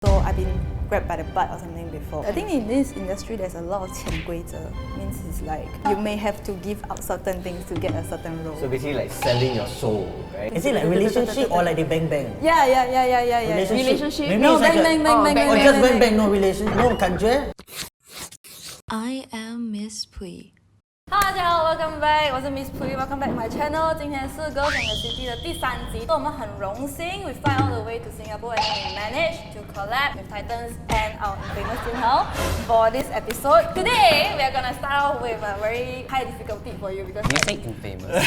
So I've been grabbed by the butt or something before. I think in this industry there's a lot of 潜规则. Means it's like you may have to give up certain things to get a certain role. So basically like selling your soul, right? Is it like relationship or like the bang bang? Yeah. Relationship? Maybe No, it's like bang. Or just bang bang, no relationship, no 感觉? I am Miss Pui. Hello， 大家好 ，Welcome back， 我是 Miss Pui，Welcome back my channel。今天是《歌颂的 City》的第3集，我们很荣幸 we fly all the way to Singapore and we managed to collab with Titans and our infamous Jian Hao for this episode. Today we are gonna start off with a very high difficulty for you because You say infamous.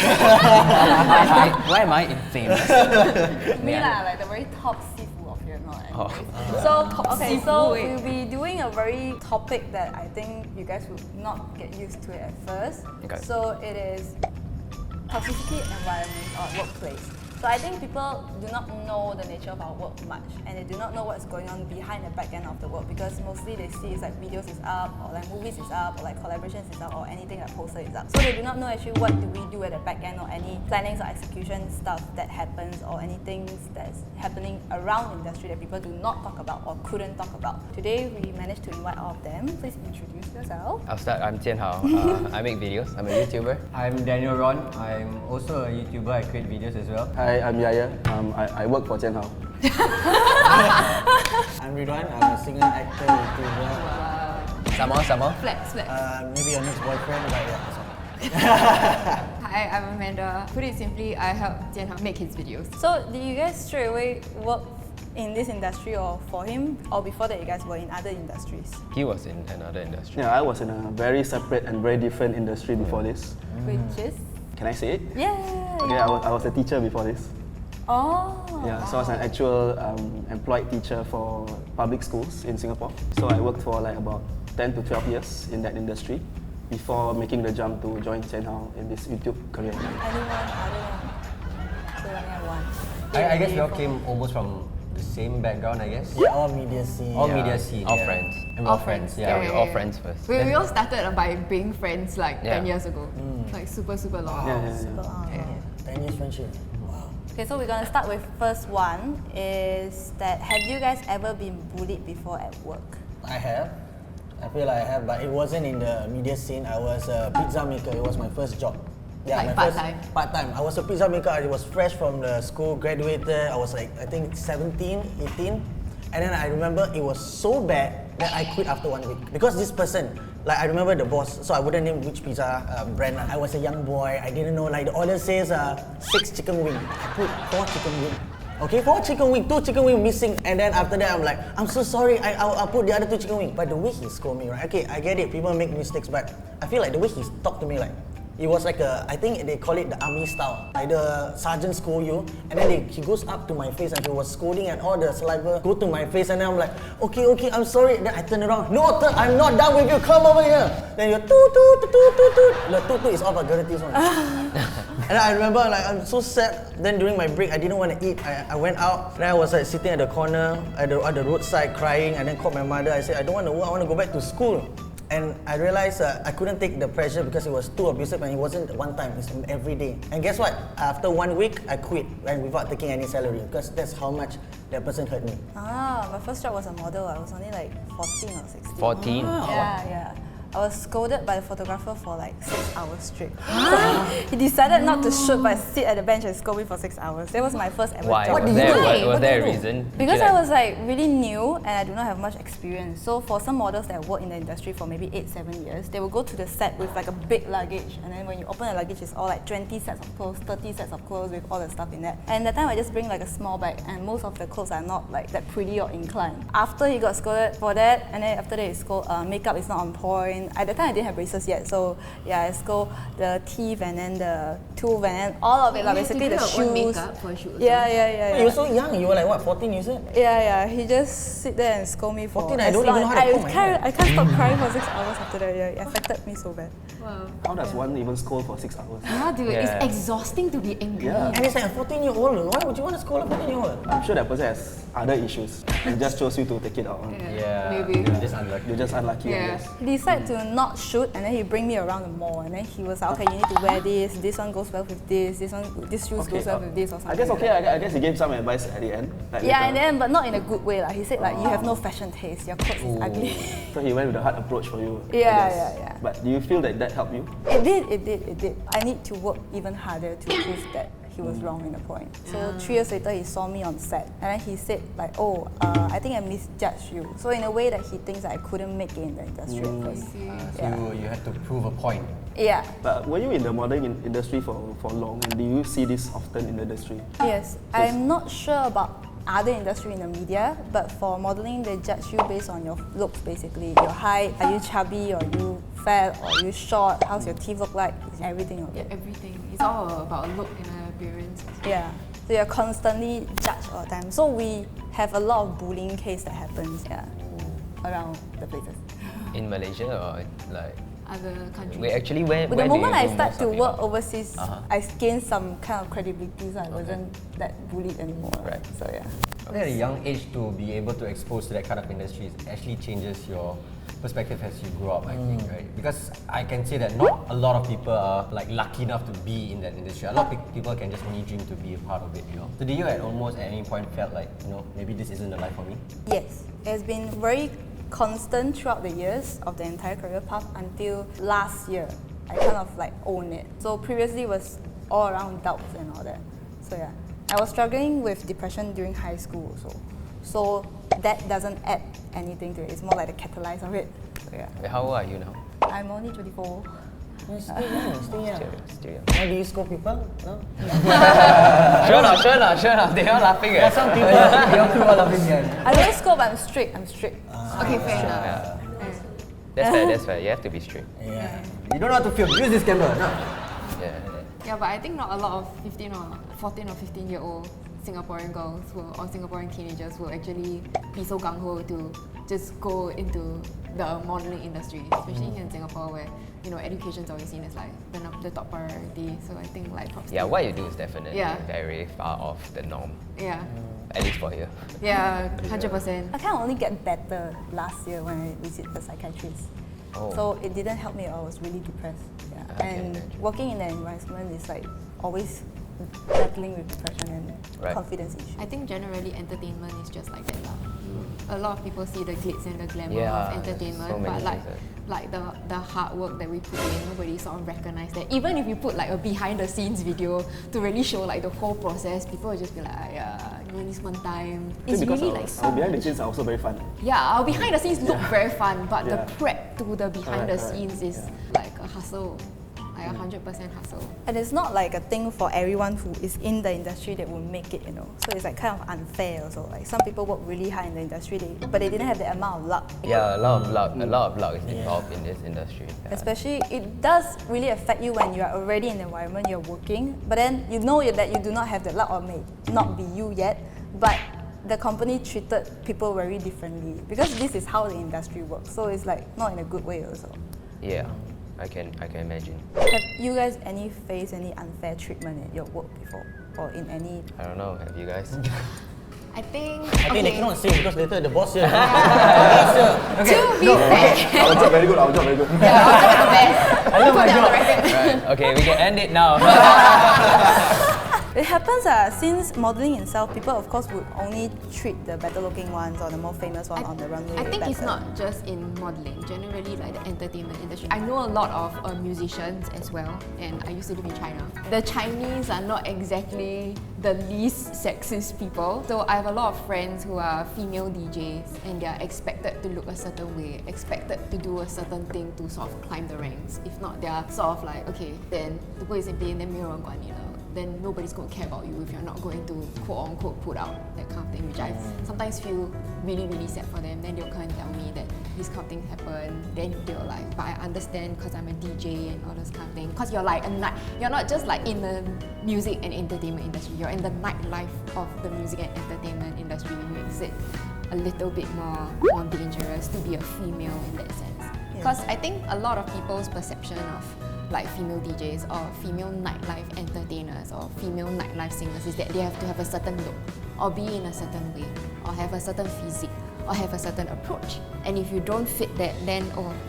Why am I infamous? me lah, like the very top seafood of here, not Oh. So we'll be doing a very topic that I think you guys will not get used to it at first. Okay. So it is toxicity environment or workplace. So I think people do not know the nature of our work much, and they do not know what's going on behind the back end of the work because mostly they see is like videos is up, or like movies is up, or like collaborations is up, or anything like poster is up. So they do not know actually what do we do at the back end, or any plannings or execution stuff that happens, or anything that's happening around the industry that people do not talk about or couldn't talk about. Today we managed to invite all of them. Please introduce yourself. I'll start. I'm Jian Hao. I make videos. I'm a YouTuber. I'm Danial Ron. I'm also a YouTuber. I create videos as well. Hi, I'm Yahya. I work for Jian Hao. I'm Ridhwan. I'm a singer, actor, YouTuber. Sama. Flex. Maybe your next boyfriend, but yeah. Hi, I'm Amanda. Put it simply, I help Jian Hao make his videos. So did you guys straight away work in this industry or for him, or before that you guys were in other industries? He was in another industry. Yeah, I was in a very separate and very different industry before this. Which is? Can I say it? Yeah. Okay, I was a teacher before this. Oh. Yeah, so I was an actual employed teacher for public schools in Singapore. So I worked for like about 10 to 12 years in that industry before making the jump to join Jian Hao in this YouTube career. Anyone other one? So only have one. I guess we all came almost from the same background, I guess. Yeah, all media scene. All media scene. All yeah. friends. And we're all friends. Yeah, we're all friends first. We all started by being friends like 10 years ago. Like super long. Yeah. 10 years friendship. Wow. Okay, so we're gonna start with first one is that have you guys ever been bullied before at work? I have. I feel like I have, but it wasn't in the media scene. I was a pizza maker. It was my first job. Yeah, Like my part-time? first part-time. I was a pizza maker. I was fresh from the school, graduated. I was like, I think 17, 18. And then I remember it was so bad that I quit after 1 week. Because this person, like I remember the boss, so I wouldn't name which pizza brand. I was a young boy. I didn't know, like the order says 6 chicken wing. I put 4 chicken wing. Okay, 4 chicken wing, 2 chicken wing missing, and then after that I'm like, I'm so sorry, I'll put the other 2 chicken wing. But the way he scold me, right? Okay, I get it, people make mistakes, but I feel like the way he talked to me, like, it was like I think they call it the army style. Like the sergeant scold you, and then he goes up to my face and he was scolding and all the saliva go to my face, and then I'm like, okay, I'm sorry. Then I turn around, no, I'm not done with you, come over here. Then you're toot. The toot is all vulgarities one. And I remember like I'm so sad. Then during my break I didn't want to eat. I went out. Then I was like sitting at the corner at the roadside crying, and then called my mother. I said I don't want to work. I want to go back to school. And I realized I couldn't take the pressure because it was too abusive, and it wasn't one time, it's every day. And guess what? After 1 week, I quit and without taking any salary because that's how much that person hurt me. My first job was a model. I was only like 14 or 16. 14? Yeah. I was scolded by the photographer for like 6 hours straight. He decided not to shoot but sit at the bench and scold me for 6 hours. That was my first ever Why? job. Was there a reason? Because I was like really new and I do not have much experience. So for some models that work in the industry for maybe 8-7 years, they will go to the set with like a big luggage, and then when you open the luggage, it's all like 20 sets of clothes, 30 sets of clothes with all the stuff in that. And that time I just bring like a small bag, and most of the clothes are not like that pretty or inclined. After he got scolded for that, and then after that he scolded makeup is not on point. At the time I didn't have braces yet, so yeah, I scold the teeth and then the tooth and then all of it, like basically the shoes. Makeup for shoes. Yeah. You were so young, you were like what, 14 you said? Yeah. He just sit there and scold me for 14, I don't even know how to comb my hair. I can't stop crying for 6 hours after that. Yeah, it affected me so bad. Wow. How does one even scold for 6 hours? Yeah, dude, Yeah. it's exhausting to be angry. Yeah. And it's like a 14-year-old. Why would you want to scold a 14-year-old? I'm sure that person has other issues and just chose you to take it out on. Yeah. Maybe. You're just unlucky. You're just unlucky, I Yeah. guess. He decided to not shoot, and then he bring me around the mall, and then he was like, okay, you need to wear this. This one goes well with this. This shoes goes well with this, or something. I guess okay. Like I guess he gave some advice at the end. Like yeah, later. in the end, but not in a good way. Like he said, like you have no fashion taste. Your clothes is ugly. So he went with a hard approach for you. Yeah. But do you feel that helped you? It did. I need to work even harder to prove that he was wrong in a point. So 3 years later, he saw me on set, and then he said like, oh, I think I misjudged you. So in a way that he thinks that I couldn't make it in the industry at first. So you had to prove a point. Yeah. But were you in the modeling industry for long, and do you see this often in the industry? Yes. I'm not sure about other industry in the media, but for modeling, they judge you based on your looks basically. Your height, are you chubby, or you fat, or you short, how's your teeth look like, everything of it. Everything. It's all about look and appearance. Yeah. So you're constantly judged all the time. So we have a lot of bullying case that happens, around the places. In Malaysia or like? Other countries. Wait, actually, where But do the moment you I do start most to of work your- overseas, I gained some kind of credibility, so I wasn't that bullied anymore. Right. So yeah. I think at a young age to be able to expose to that kind of industry actually changes your perspective as you grow up, I think, right? Because I can say that not a lot of people are like lucky enough to be in that industry. A lot of people can just only dream to be a part of it, you know. So did you at any point felt like, you know, maybe this isn't the life for me? Yes, it has been very constant throughout the years of the entire career path until last year. I kind of like own it. So previously it was all around doubts and all that. So yeah, I was struggling with depression during high school also. So that doesn't add anything to it. It's more like the catalyst of it. So yeah. Wait, how old are you now? I'm only 24. You're still young, Still young. Now do you scold people? No? Sure enough. They are laughing at. Some people, your crew are loving it. I don't scold, but I'm strict. Okay, fair enough. That's fair. You have to be strict. Yeah. You don't know how to film. Use this camera. No. Yeah. Yeah, but I think not a lot of 14 or 15-year-old Singaporean girls or Singaporean teenagers will actually be so gung-ho to just go into the modeling industry, especially in Singapore where, you know, education is always seen as like the top priority. So I think like props Yeah, to- what you do is definitely Yeah. very far off the norm. Yeah. At least for you. Yeah, 100%. I kind of only get better last year when I visit the psychiatrist. Oh. So it didn't help me. I was really depressed. Yeah. I can And imagine. working in the environment is like always battling with depression and Right. confidence issues. I think generally entertainment is just like that lah. A lot of people see the glitz and the glamour Yeah, of entertainment, so many but things like the hard work that we put in, nobody sort of recognize that. Even if you put like a behind the scenes video to really show like the whole process, people will just be like, yeah, you know, this one time. It's Because really like so our behind the much. scenes are also very fun. Yeah, our behind the scenes look very fun, but the Yeah. prep to the behind the Correct, scenes is like a hustle, like 100% hustle. And it's not like a thing for everyone who is in the industry that will make it, you know. So it's like kind of unfair also. Like some people work really hard in the industry, but they didn't have the amount of luck. Yeah, a lot of luck is involved in this industry. Yeah. Especially, it does really affect you when you are already in the environment you're working, but then you know that you do not have the luck or may not be you yet, but the company treated people very differently because this is how the industry works. So it's like not in a good way also. Yeah, I can imagine. Have you guys faced any unfair treatment at your work before or in any? I don't know, have you guys? I think. I think they cannot say because later the boss here. To be fair, Our job very good. our job is the best. I love my job. Right, okay, we can end it now. It happens since modeling itself, people of course would only treat the better looking ones or the more famous one on the runway. I think it's better. not just in modeling, generally like the entertainment industry. I know a lot of musicians as well, and I used to live in China. The Chinese are not exactly the least sexist people. So I have a lot of friends who are female DJs and they are expected to look a certain way, expected to do a certain thing to sort of climb the ranks. If not, they are sort of like, okay, then 如果你是别人没有人管你了 then nobody's going to care about you if you're not going to quote unquote put out that kind of thing, which I sometimes feel really, really sad for them. Then they'll come and tell me that this kind of thing happened. Then they'll like, but I understand because I'm a DJ and all those kind of thing. Because you're like you're not just like in the music and entertainment industry, you're in the nightlife of the music and entertainment industry, which makes it a little bit more dangerous to be a female in that sense. Because I think a lot of people's perception of like female DJs or female nightlife entertainers or female nightlife singers is that they have to have a certain look or be in a certain way or have a certain physique or have a certain approach. And if you don't fit that, then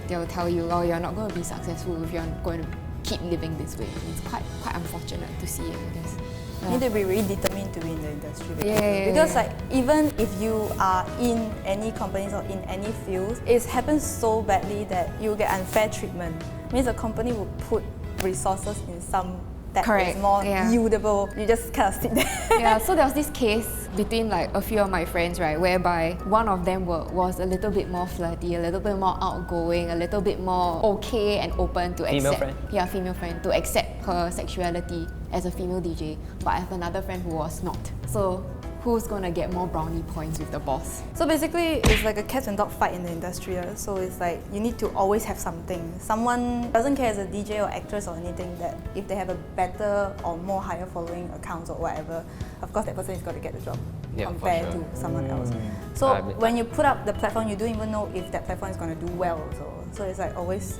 they'll tell you, oh, you're not going to be successful if you're going to keep living this way. It's quite unfortunate to see it, I guess. You need to be really determined to be in the industry. Yeah. Because like even if you are in any companies or in any fields, it happens so badly that you get unfair treatment. Means a company will put resources in some that is more yieldable. You just kind of sit there. Yeah, so there was this case between like a few of my friends, right, whereby one of them was a little bit more flirty, a little bit more outgoing, a little bit more okay and open to accept. Female friend, to accept her sexuality as a female DJ. But I have another friend who was not. So who's gonna get more brownie points with the boss? So basically, it's like a cat and dog fight in the industry. So it's like you need to always have something. Someone doesn't care as a DJ or actress or anything that if they have a better or more higher following accounts or whatever, of course that person is got to get the job compared to someone else. So when you put up the platform, you don't even know if that platform is going to do well also. So it's like always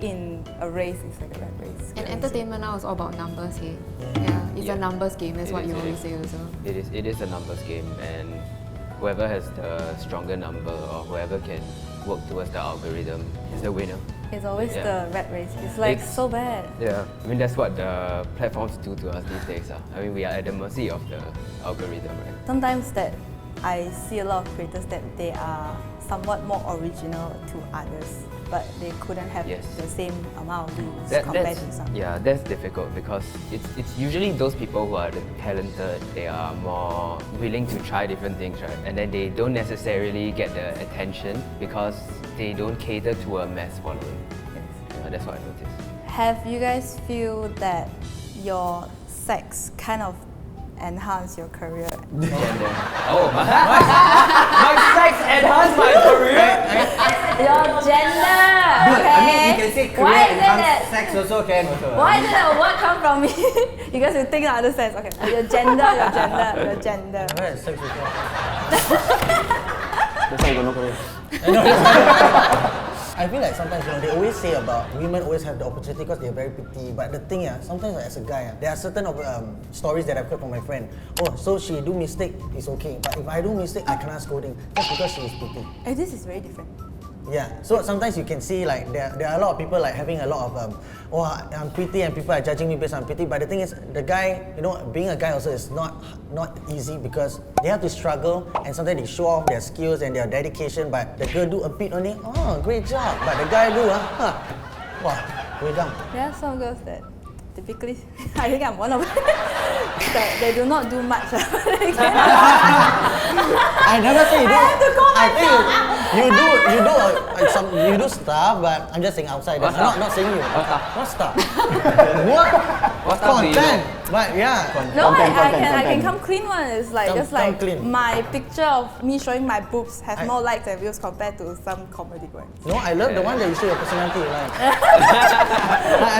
in a race, it's like a rat race. And entertainment now is all about numbers, hey? Yeah, it's a numbers game, that's what you always say also. It is a numbers game, and whoever has the stronger number or whoever can work towards the algorithm is the winner. It's always the rat race. It's like so bad. Yeah, I mean that's what the platforms do to us these days. I mean we are at the mercy of the algorithm, right? Sometimes that I see a lot of creators that they are somewhat more original to others, but they couldn't have the same amount of views compared to some. Yeah, that's difficult because it's usually those people who are talented, they are more willing to try different things, right? And then they don't necessarily get the attention because they don't cater to a mass following. That's what I noticed. Have you guys feel that your sex kind of enhance your career? Gender. Oh, my sex enhanced my career? Your gender! Good. I mean, you can say career Why is it enhanced that? sex also can. Why did that word come from me? You guys will think in other sense. Okay, your gender. Right, sex with you. That's why you got no career. I feel like sometimes they always say about women always have the opportunity because they're very pretty. But the thing, sometimes as a guy, there are certain stories that I've heard from my friend. Oh, so she do mistake, it's okay. But if I do mistake, I cannot scolding just because she is pretty. And this is very different. Yeah, so sometimes you can see like there are a lot of people like having a lot of I'm pretty and people are judging me based on pretty. But the thing is, the guy, being a guy also is not easy because they have to struggle and sometimes they show off their skills and their dedication. But the girl do a bit only, oh great job. But the guy do wow, way down. There are some girls that typically, I think I'm one of them, that they do not do much. I never say you do. I have to go you do stuff, but I'm just saying outside. Not saying you. What stuff? What stuff do you content? do? But yeah. No, I can come clean one. It's like Come just like clean. my picture of me showing my boobs has more likes and views compared to some comedy ones. No, I love the one that you show your personality. Like,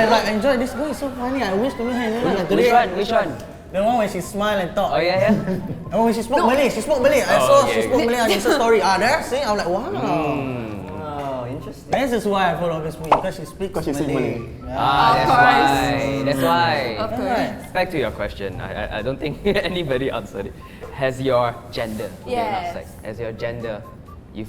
I enjoy this girl. It's so funny. I wish to meet her. Which one? The one when she smile and talk. Oh yeah. And when she spoke Malay. She spoke Malay. I saw she spoke Malay on Insta story. There, see, I'm like, wow. Oh, interesting. This is why I follow this movie because she speaks Malay. That's why. Of course. Back to your question. I don't think anybody answered it. Has your gender, has your gender,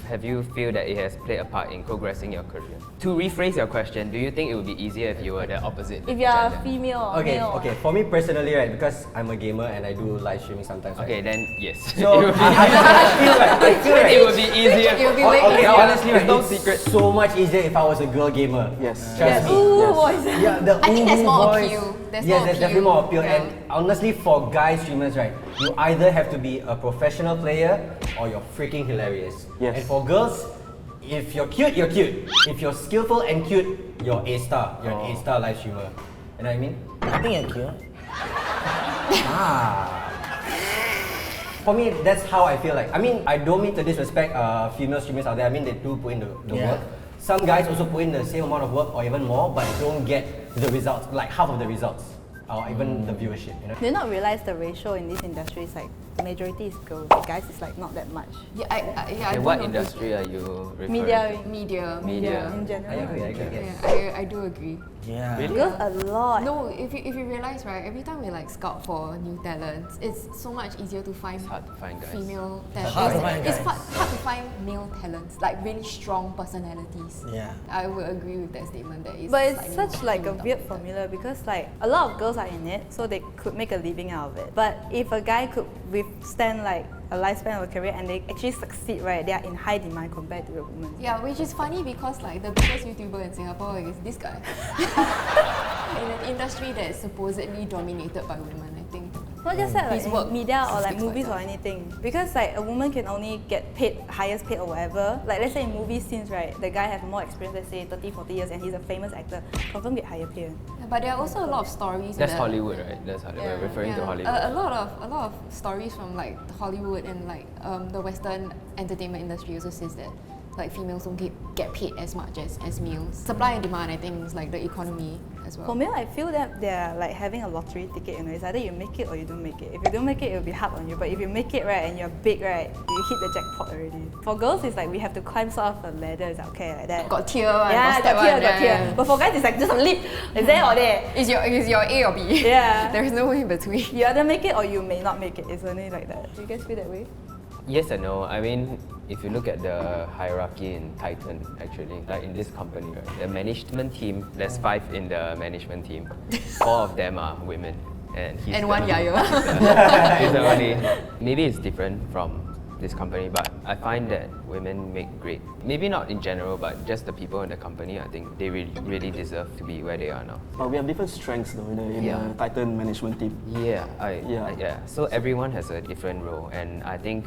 have you feel that it has played a part in progressing your career? To rephrase your question, do you think it would be easier if you were the opposite? If you're gender? female or male. Okay. For me personally, right, because I'm a gamer and I do live streaming sometimes. Okay, right? then yes. So I feel like it would be easier. It would be way Okay, easier. honestly, There's no it's secret. so much easier if I was a girl gamer. Yes. Trust me. Ooh, voice. Yeah, the I think there's more voice. appeal. There's Definitely more appeal. Yeah. And honestly, for guy streamers, right, you either have to be a professional player or you're freaking hilarious. Yes. And for girls, if you're cute, you're cute. If you're skillful and cute, you're A-star. You're an A-star live streamer. You know what I mean? I think you're cute. For me, that's how I feel like. I mean, I don't mean to disrespect female streamers out there. I mean, they do put in the work. Some guys also put in the same amount of work or even more, but don't get the results, like half of the results, or even the viewership. You know? Do you not realize the ratio in this industry is like majority is girls. The guys is like not that much. Yeah, I In do what agree. industry are you referring Media. to? Media. In general. I agree. Yeah, I do agree. Yeah. Really? Girls a lot. No, if you realize, right, every time we like scout for new talents, it's so much easier to find It's hard to find guys. female talents. hard to find It's guys. hard to find male talents, like really strong personalities. Yeah. I would agree with that statement. That is But it's slightly such more like a female weird dominated. formula because like a lot of girls are in it, so they could make a living out of it. But if a guy could withstand like a lifespan of a career and they actually succeed, right, they are in high demand compared to a woman. Yeah, which is funny because like the biggest YouTuber in Singapore is this guy. In an industry that is supposedly dominated by women, I think. Not just that, like His work in media or like speaks for movies or itself. anything. Because like a woman can only get paid, highest paid or whatever. Like let's say in movie scenes, right, the guy have more experience, let's say 30, 40 years and he's a famous actor, confirm get higher pay. But there are also a lot of stories. That's that- Hollywood, right? That's Hollywood. We're referring to Hollywood. A lot of stories from like Hollywood and like the Western entertainment industry also says that like females don't get paid as much as males. Supply and demand, I think, is like the economy as well. For male, I feel that they're like having a lottery ticket, you know, it's either you make it or you don't make it. If you don't make it, it'll be hard on you. But if you make it, right, and you're big, right, you hit the jackpot already. For girls, it's like we have to climb sort of a ladder, it's like, okay, like that. Got tier one, Yeah, step got tier, one, got yeah, tier. yeah. But for guys, it's like just a leap. It's there or there. Is your A or B? Yeah. There's no way in between. You either make it or you may not make it. It's only like that. Do you guys feel that way? Yes and no. I mean, if you look at the hierarchy in Titan, actually, like in this company, right, the management team, there's 5 in the management team. 4 of them are women. And he's And the- one Yahya. he's the only. Maybe it's different from this company, but I find that women make great. Maybe not in general, but just the people in the company. I think they really deserve to be where they are now. But we have different strengths though in Yeah. the Titan management team. Yeah, Yeah. So everyone has a different role, and I think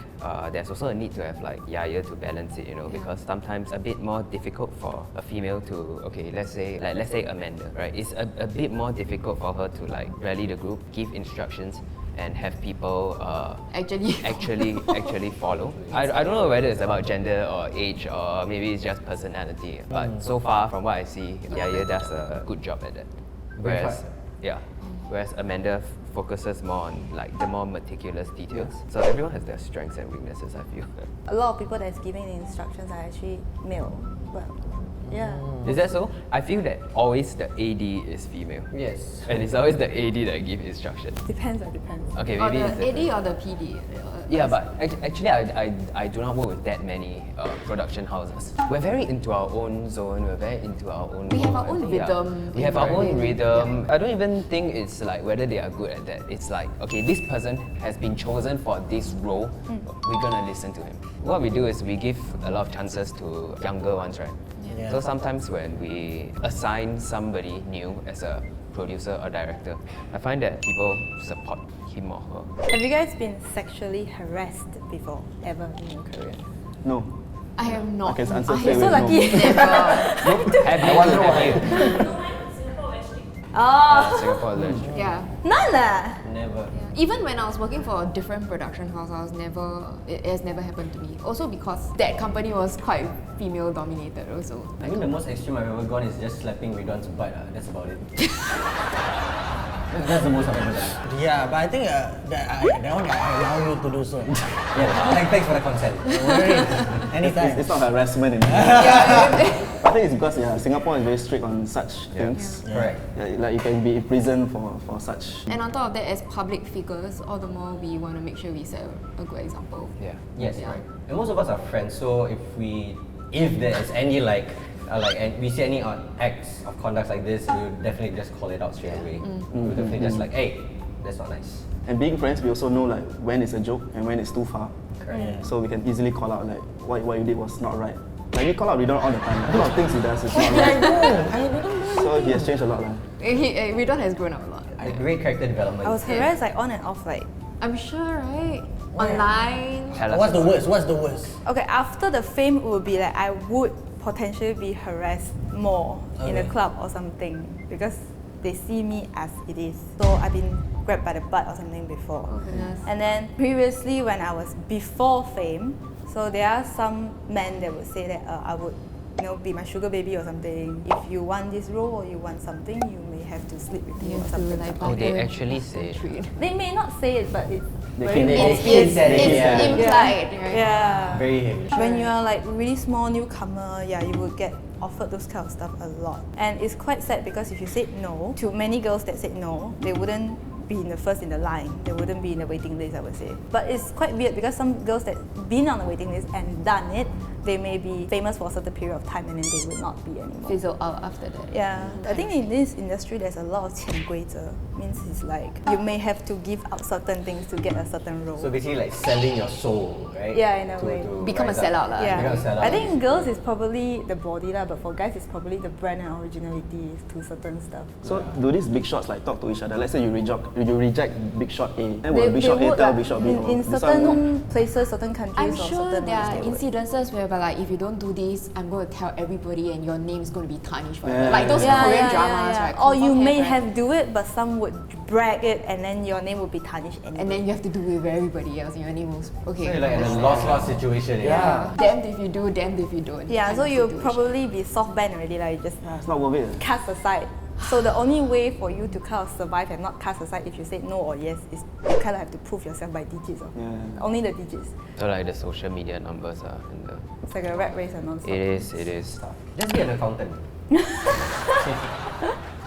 there's also a need to have like Yahya to balance it, you know, because sometimes a bit more difficult for a female to, okay, let's say Amanda, right? It's a bit more difficult for her to like rally the group, give instructions, and have people actually follow. I don't know whether it's about gender or age or maybe it's just personality. But so far, from what I see, Yahya does a good job at that. Whereas Amanda focuses more on like the more meticulous details. So everyone has their strengths and weaknesses, I feel. A lot of people that's giving the instructions are actually male. But yeah. Is that so? I feel that always the AD is female. Yes. And it's always the AD that gives instructions. Depends. Okay, Or maybe the it's different. AD or the PD? Yeah, but actually, I do not work with that many production houses. We're very into our own zone. We're very into our own. We have our I own think, yeah. rhythm We have our own environment. rhythm. I don't even think it's like whether they are good at that. It's like, okay, this person has been chosen for this role. We're gonna listen to him. What we do is we give a lot of chances to younger ones, right? Yeah. So sometimes when we assign somebody new as a producer or director, I find that people support him or her. Have you guys been sexually harassed before, ever in your career? No. I have not. I can answer I straight have So away. lucky. never. Have you? Oh, Singapore is very strict. Yeah. none ah. Never. Even when I was working for a different production house, it has never happened to me. Also because that company was quite female dominated also. I think the most extreme I've ever gone is just slapping Ridhwan's butt. That's about it. That's the most I've ever done. Yeah, but I think that one I allow you to do so. Yeah, thanks for the consent. Don't worry. Anytime. It's not harassment in I think it's because Singapore is very strict on such things. Correct. Yeah, like you can be in prison for such. And on top of that, as public figures, all the more we want to make sure we set a good example. Yeah. Yes, Yeah. right. And most of us are friends, so if there is any and we see any acts of conduct like this, we would definitely just call it out straight away. We would definitely just like, hey, that's not nice. And being friends, we also know like when it's a joke and when it's too far. Correct. Yeah. So we can easily call out like what you did was not right. Like we call out Ridhwan all the time. Like, a lot of things he does is not right. So he has changed a lot. Ridhwan has grown up a lot. A great character development. I was harassed like on and off like. I'm sure, right? Online. Tell us What's the about it. worst? What's the worst? Okay, after the fame, it would be like I would potentially be harassed more in a Okay. club or something because they see me as it is. So I've been grabbed by the butt or something before. Oh, goodness. And then previously when I was before fame, so there are some men that would say that I would, be my sugar baby or something. If you want this role or you want something, you may have to sleep with you You or have to something. like Oh, they butter actually and say it. treat. They may not say it, but it's They very can- they obvious. said it, It's yeah. implied, right? Yeah. Very heavy. When you are like really small newcomer, yeah, you will get offered those kind of stuff a lot. And it's quite sad because if you said no to many girls that said no, they wouldn't be in the first in the line. They wouldn't be in the waiting list, I would say. But it's quite weird because some girls that been on the waiting list and done it, they may be famous for a certain period of time and then they would not be anymore. Fizzle out after that. Yeah, I think in this industry there's a lot of 潜规则. Means it's like you may have to give up certain things to get a certain role. So basically like selling your soul, right? Yeah, in a way. Become a rise up. sellout lah. Yeah, Become a sellout. I think girls is probably the body lah, but for guys it's probably the brand and originality to certain stuff. So do these big shots like talk to each other? Let's say you reject big shot A, then will big shot A would, tell like, big shot B? in this one certain places, certain countries, I'm or sure certain there are ones, they would. incidences whereby like if you don't do this, I'm going to tell everybody and your name is going to be tarnished forever. Yeah. Like those Korean dramas, right? Or you confirm may right? have do it, but some would brag it, and then your name would be tarnished anyway. And then you have to do it with everybody else and your name was okay. So you're like in a lost situation. yeah. Damned if you do, damned if you don't. yeah, kind so of you'll situation. probably be soft banned already, like just It's not worth it. cast aside. So the only way for you to kind of survive and not cast aside if you say no or yes is you kind of have to prove yourself by digits. Yeah. Only the digits. So like the social media numbers are in the. It's like a rat race and non-stop. It is. Just be an accountant.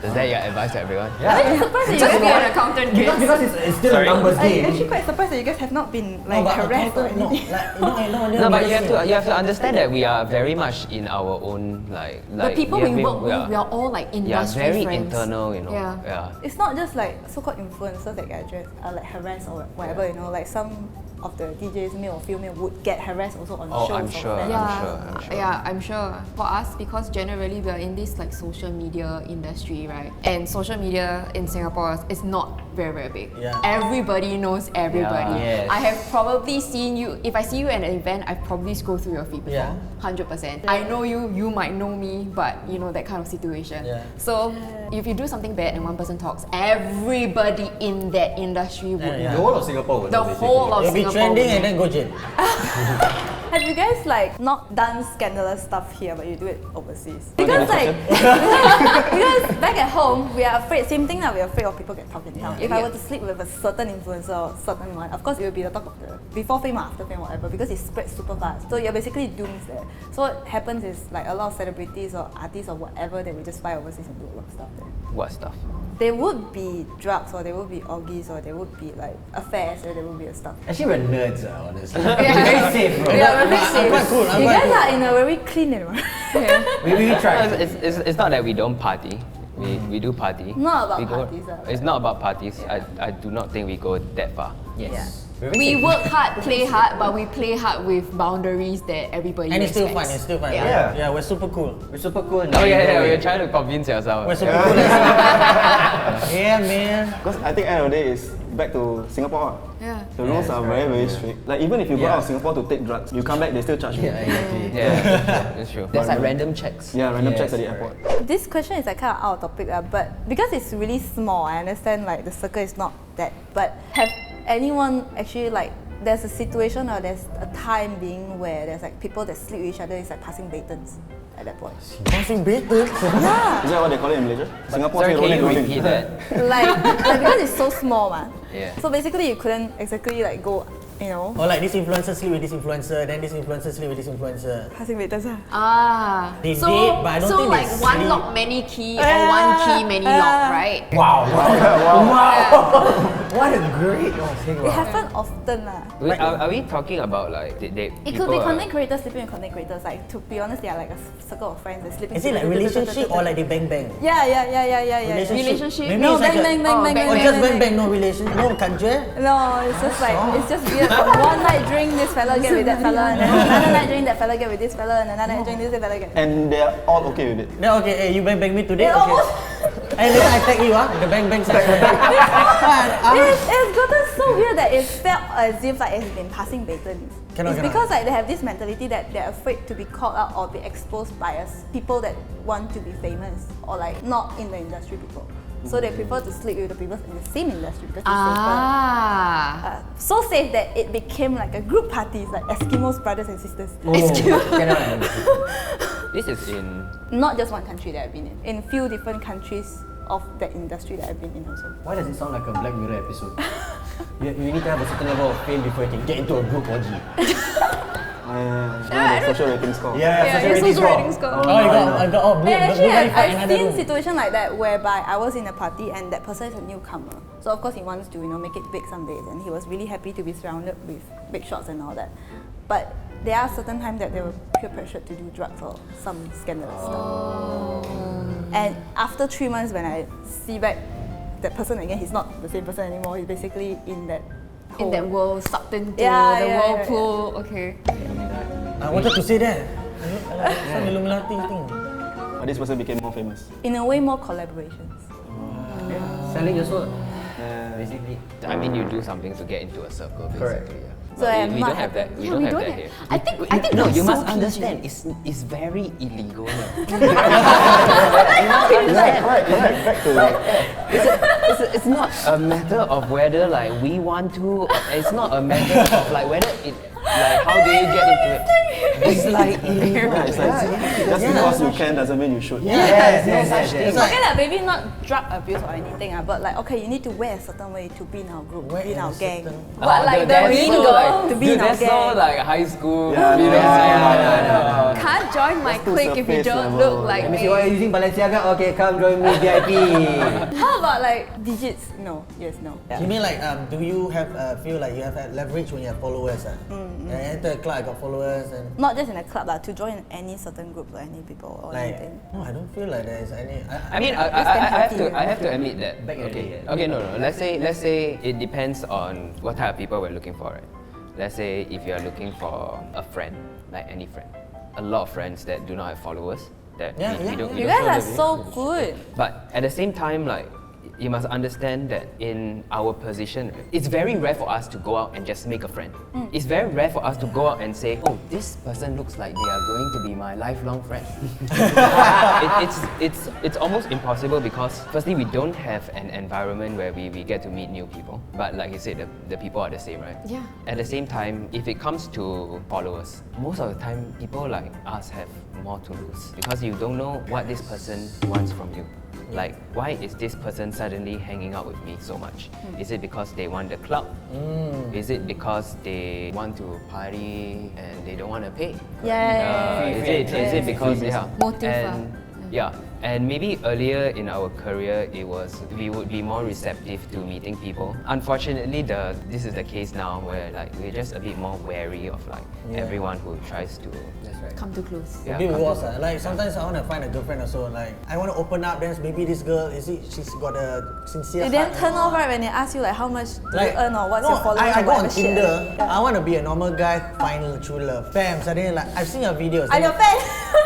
Is that your advice to everyone? I'm surprised that you Just be guys an accountant, Because, kids. because it's still Sorry? a numbers I'm game. actually quite surprised that you guys have not been like but harassed or accountant, anything. No, but you have to understand that we are very much in our own like. The people we work with, are- we are all like Yeah, industry very friends. internal, you know. Yeah. It's not just like so-called influencers that get like harassed or whatever, you know, like some of the DJs, male or female, would get harassed also on Oh, shows. I'm or sure. whatever. I'm sure. Yeah, I'm sure. For us, because generally we are in this like social media industry, right? And social media in Singapore is not very big. Yeah. Everybody knows everybody. Yeah. Yes. I have probably seen you, if I see you at an event, I've probably scrolled through your feed before. Yeah. 100%. I know you, you might know me, but you know, that kind of situation. Yeah. So if you do something bad and one person talks, everybody in that industry would Yeah. The know. whole of Singapore would The know, basically. whole of You'll be Singapore trending would and know. then go jail. Have you guys like not done scandalous stuff here, but you do it overseas? Because like, because back at home, we are afraid. Same thing that we're afraid of people get talking down. If I were to sleep with a certain influencer or certain one, of course it will be the talk of the before fame or after fame, whatever, because it spreads super fast. So you're basically doomed there. So what happens is like a lot of celebrities or artists or whatever, they will just fly overseas and do a lot of stuff there. What stuff? There would be drugs, or there would be orgies, or there would be like affairs, or there would be a stuff. Actually, we're nerds, honestly. Very safe, bro. Yeah, we're very safe. quite cool, I'm You quite guys cool. are in a very clean environment. We try. It's not that we don't party. We do party. Not about We go- parties, It's not about parties. I do not think we go that far. Yes. We work hard, play hard, but we play hard with boundaries that everybody And it's still fun, respects. it's still fun. Yeah. Yeah, we're super cool. We're super cool. Oh yeah, we're trying to convince yourself. We're super cool. Yeah, man. Because I think end of the day is back to Singapore. Yeah. The rules are very, very Yeah. strict. Like even if you go Yeah. out of Singapore to take drugs, you come back, they still charge you. Yeah, exactly. Yeah, it's true. There's like random checks. Yeah, random Yes, checks at the correct. airport. This question is like kind of out of topic, but because it's really small, I understand like the circle is not that. But have anyone actually like there's a situation or there's a time being where there's like people that sleep with each other, it's like passing batons at that point. Passing better. Yeah. Is that what they call it in Malaysia? Singapore Sorry, say can you rolling, repeat rolling. that? like because it's so small, man. Yeah. So basically you couldn't exactly like go, you know, Or like this influencer sleep with this influencer, then this influencer sleep with this influencer. passing batons. Ah. They so date, but I don't so think they like one sleep. lock many key or one key many lock, right? Wow. Wow. What a great. It happens often, lah. Are we talking about like they It could be content creators sleeping with content creators. Like to be honest, they are like a circle of friends. They're sleeping. Is it like relationship or like they bang bang? Yeah. Relationship? Maybe No, it's like bang, bang, bang, bang, Or bang, just bang, bang bang, no relation, no kanjue. No, it's just like it's just weird. One night drink this fella get with that fella, and then another night drink that fella get with this fella, and another night drink this fella get. And they are all okay with it. Then okay, hey, you bang bang me today, Yeah, okay. almost. And later I tag you, the bang bang section. It's gotten so weird that it felt as if like it's been passing batons. Cannot. It's because like they have this mentality that they're afraid to be called out or be exposed by people that want to be famous or like not in the industry people. So they prefer to sleep with the people in the same industry because it's safer. Ah. So safe that it became like a group party, it's like Eskimos brothers and sisters. This is in Not just one country that I've been in few different countries of the industry that I've been in also. Why does it sound like a Black Mirror episode? you need to have a certain level of fame before you can get into a group, Oji. Social rating score. Social rating score. Oh, I got And actually, I've seen situation like that whereby I was in a party and that person is a newcomer. So of course he wants to make it big some days, and he was really happy to be surrounded with big shots and all that. But there are certain times that they were peer pressured to do drugs or some scandalous stuff. And after 3 months, when I see back that person again, he's not the same person anymore. He's basically in that In that world, sucked into the whirlpool. Okay. I wanted to say that. Some Illuminati thing. But this person became more famous. In a way, more collaborations. Selling your soul. Basically. I mean, you do something to get into a circle, basically. Correct. Yeah. So But I'm we not don't have that. happy. We Yeah, don't we have don't that have- here. I think No, that's you so must PG. understand. It's very illegal. It's not a matter of whether like we want to. It's not a matter of like whether it like how do you get into it. It's like illegal. Yeah, it's like, just because you can doesn't mean you should. Yes. Okay, like maybe not drug abuse or anything, but like okay, you need to wear a certain way to be in our group, be in our gang. But like the That's mean so, girl like, to be in our that's so gang. like high school. Yeah, you know, Can't join my That's too clique if you surface don't level. look like Let me see me. why you're using Balenciaga. Okay, come join me, VIP. How about like digits? No, yes, no. You mean like, do you have feel like you have leverage when you have followers? I enter a club, I got followers, and Not just in a club, to join any certain group or any people or like, anything. no, I don't feel like there is any. I mean, I have to admit that. Back in the Okay, day, okay, no. Let's say it depends on what type of people we're looking for, right? Let's say if you're looking for a friend, like any friend, a lot of friends that do not have followers, that we don't. You we don't guys are show them. so good. But at the same time, like, you must understand that in our position, it's very rare for us to go out and just make a friend. It's very rare for us to go out and say, oh, this person looks like they are going to be my lifelong friend. It's almost impossible because firstly, we don't have an environment where we get to meet new people. But like you said, the people are the same, right? Yeah. At the same time, if it comes to followers, most of the time, people like us have more to lose because you don't know what this person wants from you. Like, why is this person suddenly hanging out with me so much? Is it because they want the clout? Is it because they want to party and they don't want to pay? Is it because Motive, and maybe earlier in our career, we would be more receptive to meeting people. Unfortunately, this is the case now where like we're just a bit more wary of like everyone who tries to. Come too close. A bit was like sometimes I want to find a girlfriend also. Like I want to open up. Then maybe this girl she's got a sincere. You then heart turn and all. off right when they ask you like how much do Like, you earn or what's no, your followers I or go on whatever shit. Tinder. I want to be a normal guy, find true love. Bam, suddenly like I've seen your videos. I'm your fan.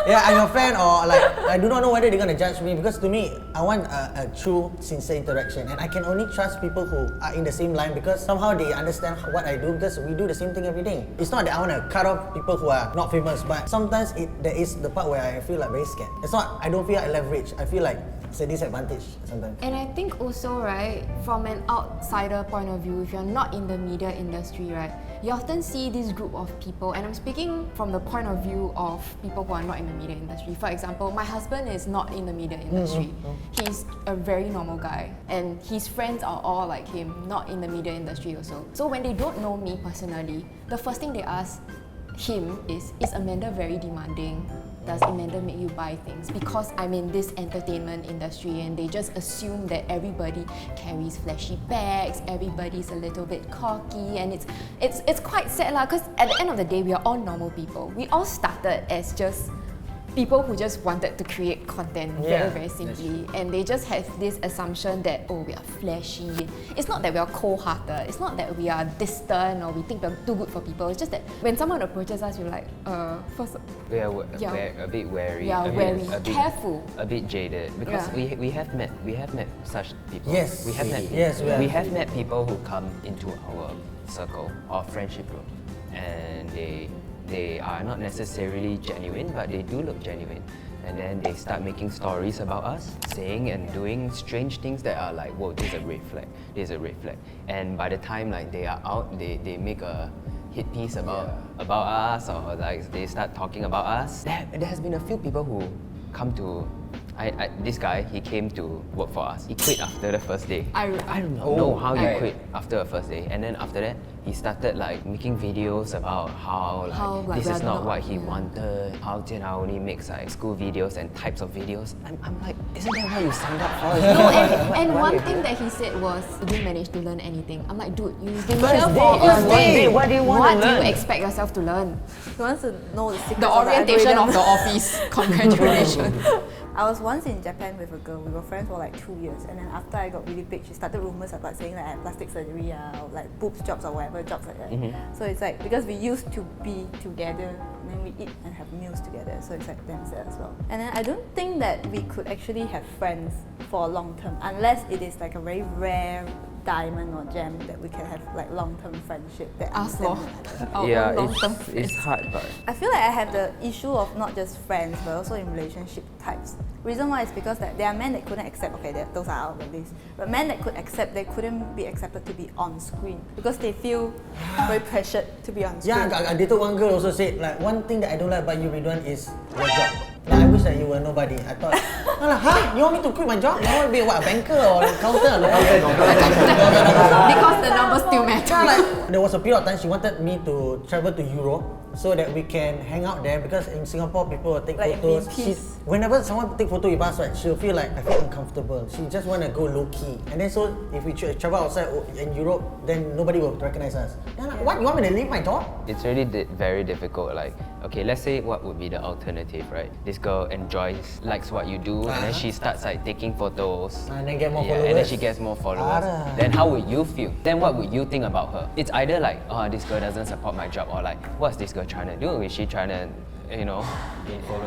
Yeah, I'm your fan, or like I do not know whether they're gonna judge me because to me, I want a true, sincere interaction, and I can only trust people who are in the same line because somehow they understand what I do because we do the same thing every day. It's not that I want to cut off people who are not famous, but sometimes there is the part where I feel like very scared. It's not. I don't feel like leverage. I feel like it's a disadvantage sometimes. And I think also, right, from an outsider point of view, if you're not in the media industry, right, you often see this group of people, and I'm speaking from the point of view of people who are not in the media industry. For example, my husband is not in the media industry. He's a very normal guy, and his friends are all like him, not in the media industry also. So when they don't know me personally, the first thing they ask him is Amander very demanding? Does Amander make you buy things? Because I'm in this entertainment industry and they just assume that everybody carries flashy bags, everybody's a little bit cocky, and it's quite sad lah, because at the end of the day, we are all normal people. We all started as just people who just wanted to create content very simply, and they just have this assumption that, oh, we are flashy. It's not that we are cold-hearted, it's not that we are distant or we think we're too good for people. It's just that when someone approaches us, we're like, first, We're a bit wary. Yeah, wary, careful. A bit jaded because we have met such people. Yes. we have met. Yes, we have. met people who come into our circle or friendship group, and they are not necessarily genuine, but they do look genuine. And then they start making stories about us, saying and doing strange things that are like, whoa, this is a red flag, this is a red flag. And by the time like they are out, they make a hit piece about us, or like they start talking about us. There has been a few people who come to this guy, he came to work for us. He quit after the first day. I don't know how he quit after the first day. And then after that, he started like making videos about how like, this is not what he yeah. wanted. How JianHao only makes like school videos and types of videos. I'm like, isn't that what you signed up for? No, and one thing that he said was, you didn't manage to learn anything. I'm like, dude, you've been here for a day. What do you want to What do learn? you expect yourself to learn? He wants to know the secrets The of orientation of algorithm. the office. Congratulations. I was once in Japan with a girl. We were friends for like 2 years, and then after I got really big, she started rumors about saying that I had plastic surgery or like boobs jobs or whatever jobs like that. So it's like because we used to be together, and then we eat and have meals together. So it's like damn sad as well. And then I don't think that we could actually have friends for a long term unless it is like a very rare diamond or gem that we can have like long-term friendship that Ask understand for each other. our own long-term it's hard, but I feel like I have the issue of not just friends but also in relationship types. Reason why is because that there are men that couldn't accept, okay, those are out of the list, but men that could accept, they couldn't be accepted to be on screen because they feel very pressured to be on screen. Yeah, I dated one girl also said like one thing that I don't like about you, Ridhwan, is your job. Like I wish that you were nobody. I thought, huh? You want me to quit my job? You want to be what, a banker or a counter? Because the numbers still matter. Yeah, like there was a period of time she wanted me to travel to Europe so that we can hang out there because in Singapore people will take Like photos. VPs. Whenever someone take photo with us, right, she'll feel like I feel uncomfortable. She just want to go low key. And then so if we travel outside in Europe, then nobody will recognize us. Then like, what, you want me to leave my job? it's really very difficult. Like, okay, let's say what would be the alternative, right? This girl likes what you do, and then she starts like taking photos. And then get more And then followers. she gets more followers. Ada. Then how would you feel? Then what would you think about her? It's either like, oh, this girl doesn't support my job, or like, what's this girl trying to do? Is she trying to,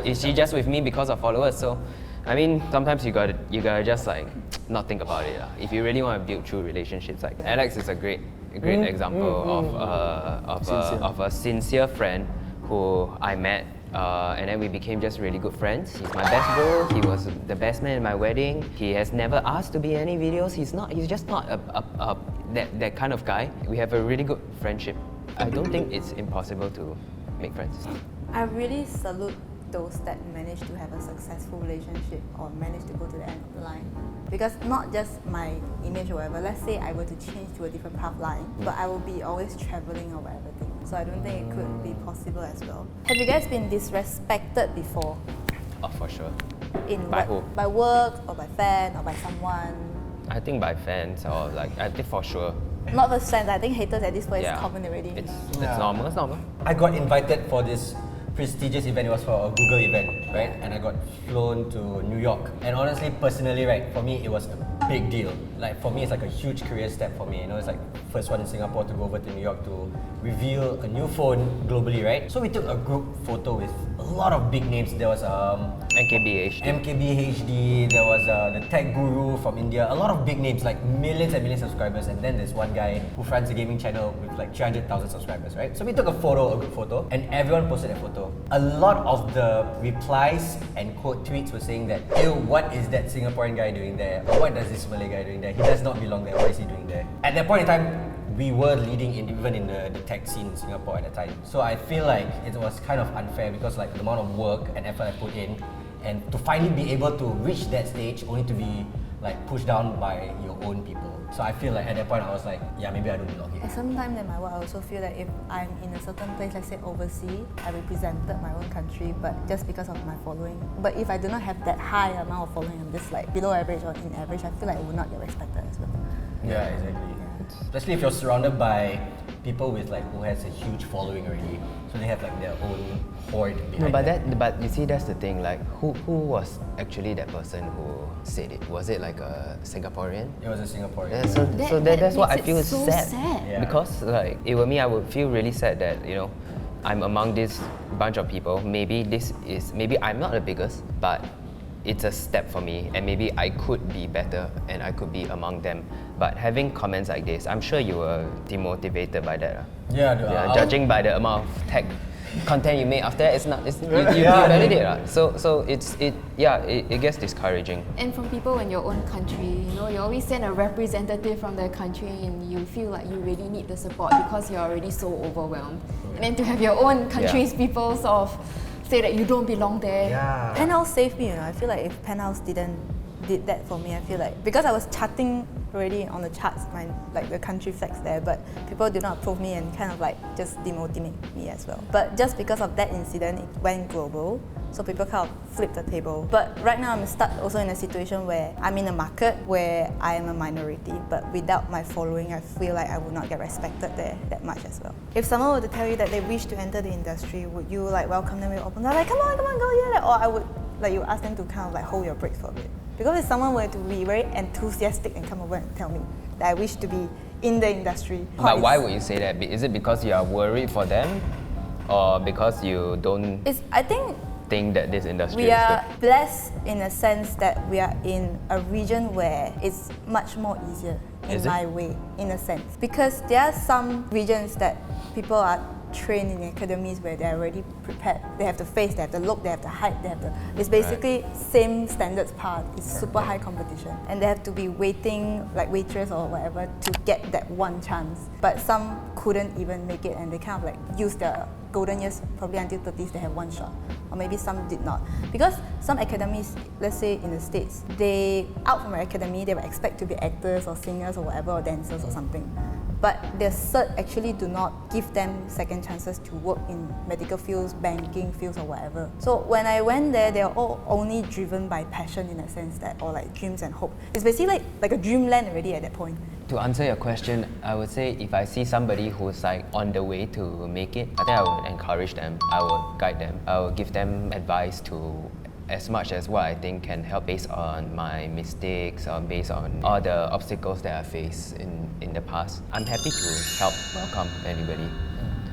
is she just with me because of followers? So, I mean, sometimes you gotta just like not think about it. If you really want to build true relationships, like Alex is a great example of a sincere friend who I met. And then we became just really good friends. He's my best bro. He was the best man in my wedding. He has never asked to be in any videos. He's just not that kind of guy. We have a really good friendship. I don't think it's impossible to make friends. I really salute those that manage to have a successful relationship or manage to go to the end of the line. Because not just my image or whatever, let's say I were to change to a different path line, but I will be always traveling or whatever thing. So I don't think it could be possible as well. Have you guys been disrespected before? Oh, for sure. By who? By work or by fan or by someone? I think by fans or like, I think for sure. Not just fans, I think haters at this point Yeah. is common already. It's normal. It's normal. I got invited for this prestigious event. It was for a Google event, right? And I got flown to New York. And honestly, personally, right, for me, it was a big deal. Like for me, it's like a huge career step for me. You know, it's like first one in Singapore to go over to New York to reveal a new phone globally, right? So we took a group photo with a lot of big names. There was MKBH. MKBHD, there was the tech guru from India, a lot of big names, like millions and millions of subscribers, and then there's one guy who runs a gaming channel with like 300,000 subscribers, right? So we took a group photo, and everyone posted that photo. A lot of the replies and quote tweets were saying that, ew, what is that Singaporean guy doing there? Or what does this Malay guy doing there? He does not belong there, what is he doing there? At that point in time, we were leading even in the tech scene in Singapore at the time. So I feel like it was kind of unfair because like the amount of work and effort I put in, and to finally be able to reach that stage only to be like pushed down by your own people. So I feel like at that point I was like, yeah, maybe I don't belong here. Sometimes in my work, I also feel that if I'm in a certain place, let's say overseas, I represented my own country, but just because of my following. But if I do not have that high amount of following, I'm just like below average or in average, I feel like I would not get respected as well. Yeah, exactly. Especially if you're surrounded by people with like who has a huge following already, so they have like their own horde behind them. But you see, that's the thing. Like, who was actually that person who said it? Was it like a Singaporean? It was a Singaporean. Yeah, so that's what I makes feel it is so sad. sad. Yeah. Because like, it were me, I would feel really sad that I'm among this bunch of people. Maybe I'm not the biggest, but it's a step for me, and maybe I could be better and I could be among them. But having comments like this, I'm sure you were demotivated by that. Yeah, judging by the amount of tech content you made after that, you validate. So it gets discouraging. And from people in your own country, you always send a representative from the country and you feel like you really need the support because you're already so overwhelmed. And then to have your own country's people sort of say that you don't belong there. Yeah. Penthouse saved me, you know. I feel like if Penthouse did that for me, I feel like because I was charting already on the charts, like the country flags there, but people did not approve me and kind of like just demotivate me as well. But just because of that incident, it went global, so people kind of flipped the table. But right now I'm stuck also in a situation where I'm in a market where I am a minority, but without my following, I feel like I would not get respected there that much as well. If someone were to tell you that they wish to enter the industry, would you like welcome them with open arms, like come on, go, yeah? Or I would like you ask them to kind of like hold your brakes for a bit. Because if someone were to be very enthusiastic and come over and tell me that I wish to be in the industry. But why would you say that? Is it because you are worried for them, or because you don't I think that this industry we is are good? blessed in a sense that we are in a region where it's much more easier in my way, in a sense. Because there are some regions that people are trained in academies where they're already prepared. They have the face, they have the look, they have the height, they have the... It's basically same standards part. It's super high competition. And they have to be waiting, like waitress or whatever, to get that one chance. But some couldn't even make it and they kind of like use their golden years, probably until 30s, they have one shot. Or maybe some did not. Because some academies, let's say in the States, they, out from their academy, they will expect to be actors or singers or whatever, or dancers or something. But their cert actually do not give them second chances to work in medical fields, banking fields or whatever. So when I went there, they are all only driven by passion in a sense that, or like dreams and hope. It's basically like a dreamland already at that point. To answer your question, I would say if I see somebody who's like on the way to make it, I think I would encourage them, I would guide them, I would give them advice to as much as what I think can help based on my mistakes or based on all the obstacles that I faced in the past. I'm happy to help welcome anybody.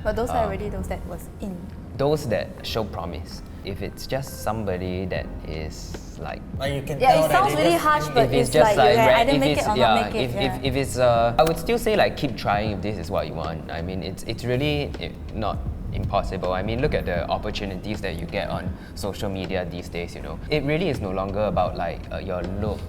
But those are already those that was in. Those that show promise. If it's just somebody that is like... you can Yeah, tell it sounds that really just- harsh, but if it's it's just like you can rent- either if make it's- it or yeah, not make it. if it's I would still say like keep trying if this is what you want. I mean, it's really not impossible. I mean, look at the opportunities that you get on social media these days, you know. It really is no longer about like your look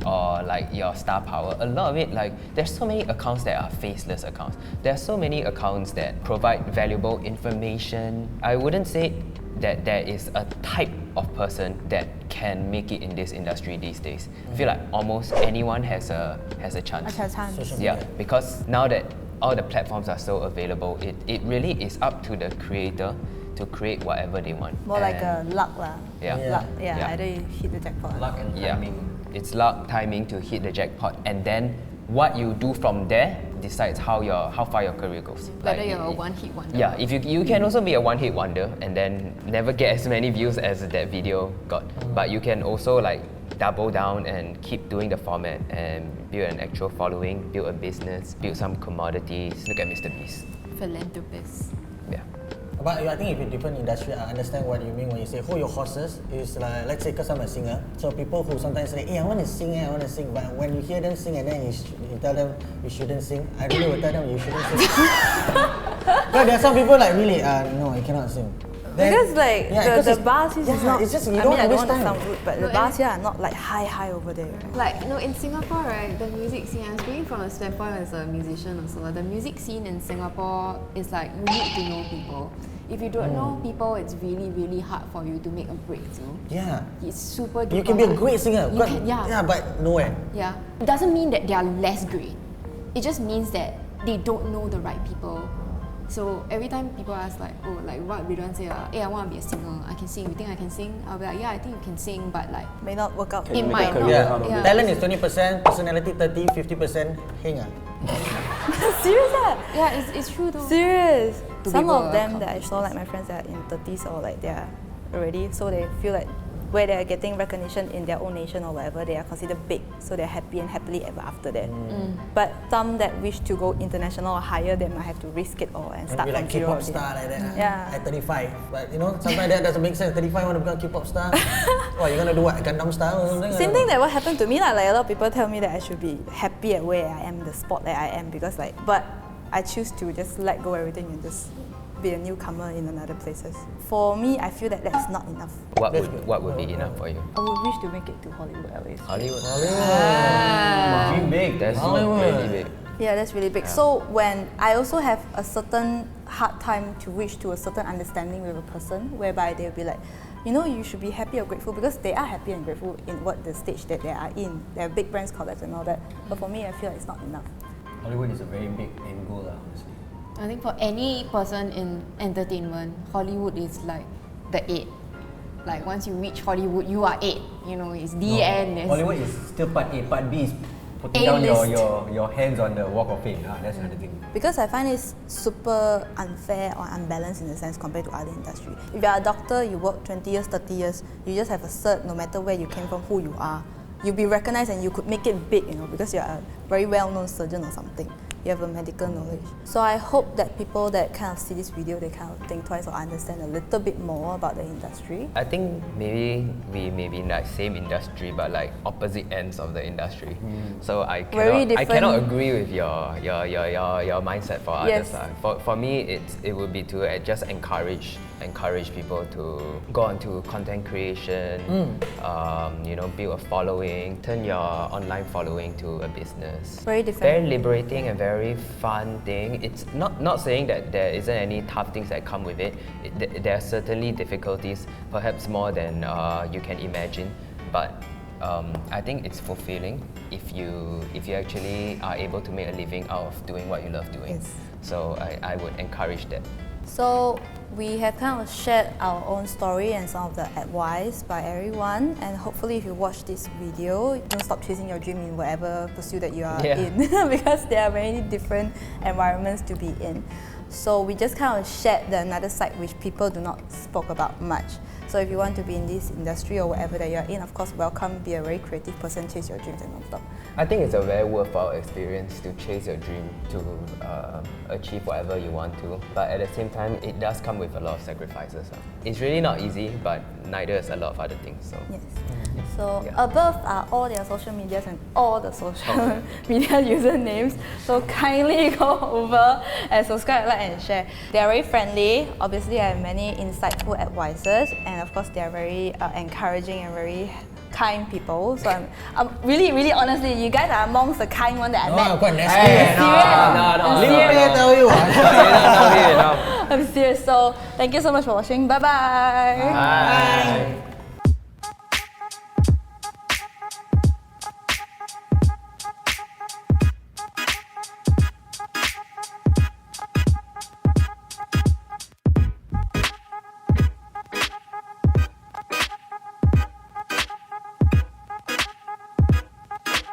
or like your star power. A lot of it, like there's so many accounts that are faceless accounts. There's so many accounts that provide valuable information. I wouldn't say that there is a type of person that can make it in this industry these days. I feel like almost anyone has a chance. A chance. Social Yeah, media. because now that all the platforms are so available, it really is up to the creator to create whatever they want. More like a And luck lah. Yeah. Luck, Yeah. either you hit the jackpot. Luck and yeah, timing. it's luck, timing to hit the jackpot, and then what you do from there decides how far your career goes. Whether Like, you're a one-hit wonder. Yeah, if you can also be a one-hit wonder and then never get as many views as that video got, but you can also like double down and keep doing the format and build an actual following, build a business, build some commodities. Look at Mr. Beast. Philanthropist. Yeah. But I think if you're different industry, I understand what you mean when you say hold your horses. Is like, let's say, because I'm a singer, so people who sometimes say, hey, I want to sing, but when you hear them sing and then you tell them you shouldn't sing, I really will tell them you shouldn't sing. But there are some people like really, no, you cannot sing. Then, Because like because the it's- bars here is not. it's just you I don't mean, I don't waste want to time. sound rude, but No, the bars and- here are not like high over there. Like, no, in Singapore, right, the music scene, I'm speaking from a standpoint as a musician also, the music scene in Singapore is like, you need to know people. If you don't know people, it's really, really hard for you to make a breakthrough. Yeah. It's super You duper can be a hard. great singer, You but, can, yeah. yeah, but nowhere. Yeah. It doesn't mean that they are less great. It just means that they don't know the right people. So every time people ask like, oh, like what Ridhwan say, hey, I want to be a singer, I can sing, you think I can sing? I'll be like, yeah, I think you can sing, but like, May not work out. Can you It make might a career not. out of Yeah. it? Talent is 20%, personality 30, 50% hang. Serious ah? yeah, it's true though. Serious. To Some be able of to them that I accomplish saw, like my friends that are in 30s or like they are already, so they feel like where they are getting recognition in their own nation or whatever, they are considered big, so they're happy and happily ever after that. But some that wish to go international or higher, they might have to risk it all and start Maybe like from zero K-pop again. star like that. Yeah. At 35. But you know, sometimes that doesn't make sense. 35 want to become K-pop star. What, you're gonna do what? Gundam star or something? Same thing that what happened to me lah. Like a lot of people tell me that I should be happy at where I am, the spot that I am, because like, but I choose to just let go everything and just be a newcomer in another places. For me, I feel that that's not enough. What would be enough for you? I would wish to make it to Hollywood at least. Hollywood. Dream big. That's Hollywood. really big. Yeah, that's really big. So when I also have a certain hard time to reach to a certain understanding with a person, whereby they'll be like, you know, you should be happy or grateful because they are happy and grateful in what the stage that they are in. They have big brands, collabs and all that. But for me, I feel like it's not enough. Hollywood is a very big end goal, honestly. I think for any person in entertainment, Hollywood is like the 8. Like once you reach Hollywood, you are 8. You know, it's the end. Hollywood is still part A. Part B is putting down your hands on the walk of fame. That's another thing. Because I find it's super unfair or unbalanced in a sense compared to other industry. If you're a doctor, you work 20 years, 30 years, you just have a cert no matter where you came from, who you are. You'll be recognized and you could make it big, you know, because you're a very well-known surgeon or something. You have a medical knowledge. So I hope that people that kind of see this video, they kind of think twice or understand a little bit more about the industry. I think maybe we may be in like same industry but like opposite ends of the industry. So I cannot agree with your mindset for others. For me, it would be to just encourage people to go on to content creation, you know, build a following, turn your online following to a business. Very different. Very liberating and very fun thing. It's not saying that there isn't any tough things that come with it. There are certainly difficulties, perhaps more than you can imagine. But I think it's fulfilling if you actually are able to make a living out of doing what you love doing. Yes. So I would encourage that. So we have kind of shared our own story and some of the advice by everyone, and hopefully if you watch this video, don't stop chasing your dream in whatever pursuit that you are in because there are many different environments to be in. So we just kind of shared the another side which people do not spoke about much. So if you want to be in this industry or whatever that you're in, of course, welcome, be a very creative person, chase your dreams and non-stop. I think it's a very worthwhile experience to chase your dream, to achieve whatever you want to. But at the same time, it does come with a lot of sacrifices. It's really not easy, but neither is a lot of other things. So. Yes. So above are all their social medias and all the social media usernames. So kindly go over and subscribe, like and share. They are very friendly. Obviously, I have many insightful advices, and of course, they are very encouraging and very kind people. So I'm really honestly, you guys are amongst the kind one that I met. Quite nasty. I'm serious. So thank you so much for watching. Bye-bye. Bye.